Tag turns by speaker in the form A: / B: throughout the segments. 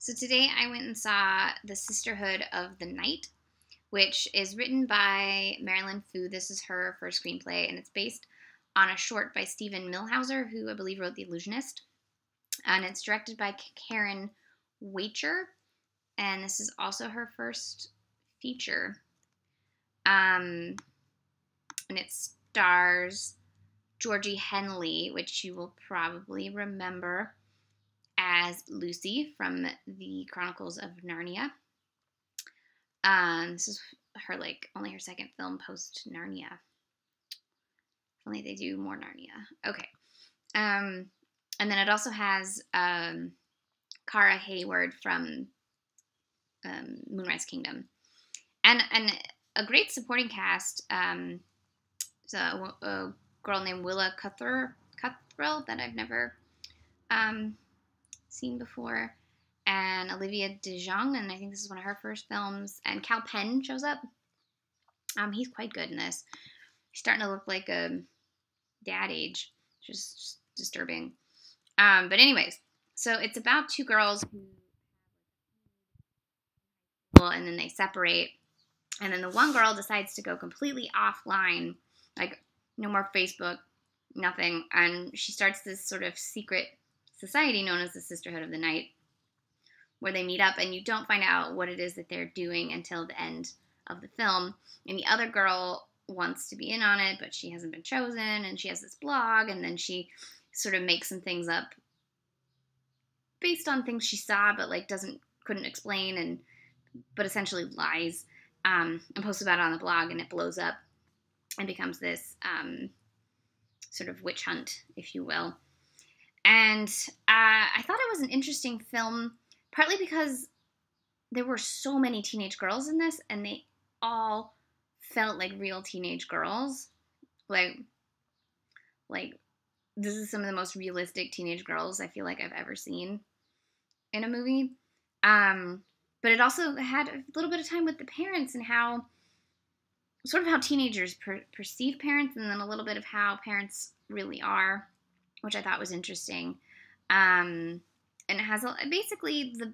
A: So today I went and saw The Sisterhood of the Night, which is written by Marilyn Fu. This is her first screenplay, and it's based on a short by Stephen Millhauser, who I believe wrote The Illusionist. And it's directed by Caryn Waechter, and this is also her first feature. And it stars Georgie Henley, which you will probably remember as Lucy from the Chronicles of Narnia. This is her only her second film post Narnia. If only they do more Narnia. Okay. And then it also has Cara Hayward from Moonrise Kingdom, and a great supporting cast. So a girl named Willa Cuthrell that I've never seen before, and Olivia de Jong, and I think this is one of her first films. And Cal Penn shows up. He's quite good in this. He's starting to look like a dad age, which is just disturbing. But anyways, so it's about two girls and then they separate, and then the one girl decides to go completely offline, like no more Facebook, nothing, and she starts this sort of secret society known as the Sisterhood of the Night, where they meet up, and you don't find out what it is that they're doing until the end of the film. And the other girl wants to be in on it, but she hasn't been chosen, and she has this blog, and then she sort of makes some things up based on things she saw, but couldn't explain, but essentially lies, and posts about it on the blog, and it blows up and becomes this sort of witch hunt, if you will. And I thought it was an interesting film, partly because there were so many teenage girls in this, and they all felt like real teenage girls. Like this is some of the most realistic teenage girls I feel like I've ever seen in a movie. But it also had a little bit of time with the parents and how teenagers perceive parents, and then a little bit of how parents really are, which I thought was interesting. And it has basically the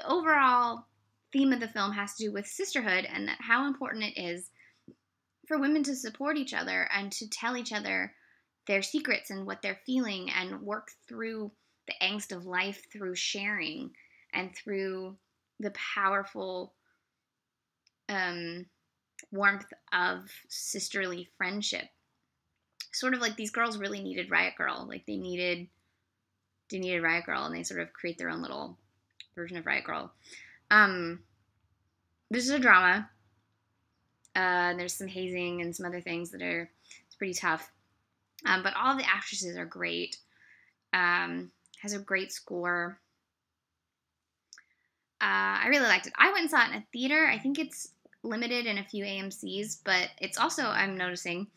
A: overall theme of the film has to do with sisterhood, and that how important it is for women to support each other and to tell each other their secrets and what they're feeling, and work through the angst of life through sharing and through the powerful warmth of sisterly friendship. Sort of like these girls really needed Riot Girl. Like they needed Riot Girl, and they sort of create their own little version of Riot Girl. This is a drama. There's some hazing and some other things it's pretty tough. But all the actresses are great. Has a great score. I really liked it. I went and saw it in a theater. I think it's limited in a few AMCs, but it's also, I'm noticing,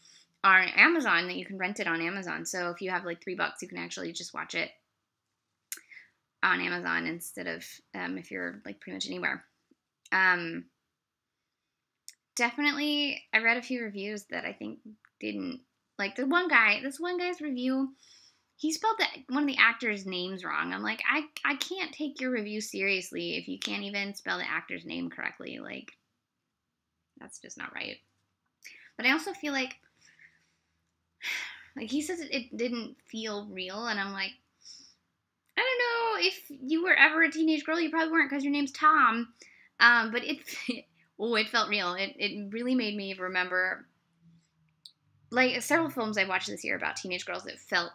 A: on Amazon, that you can rent it on Amazon. So if you have $3, you can actually just watch it on Amazon instead of if you're pretty much anywhere. Definitely, I read a few reviews that I think didn't this one guy's review. He spelled one of the actors' names wrong. I'm like, I can't take your review seriously if you can't even spell the actor's name correctly. That's just not right. But I also feel like he says it didn't feel real, and I'm like, I don't know, if you were ever a teenage girl, you probably weren't because your name's Tom. But it felt real. It really made me remember several films I watched this year about teenage girls that felt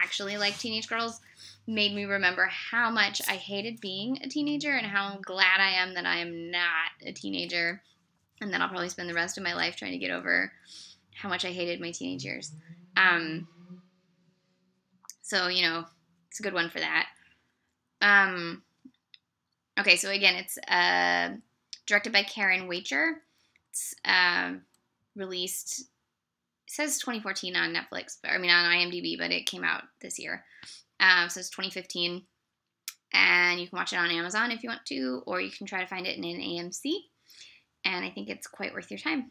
A: actually like teenage girls, made me remember how much I hated being a teenager and how glad I am that I am not a teenager, and then I'll probably spend the rest of my life trying to get over how much I hated my teenage years. So, it's a good one for that. Okay, so again, it's directed by Caryn Waechter. It's released, it says 2014 on Netflix, on IMDb, but it came out this year. So it's 2015, and you can watch it on Amazon if you want to, or you can try to find it in an AMC, and I think it's quite worth your time.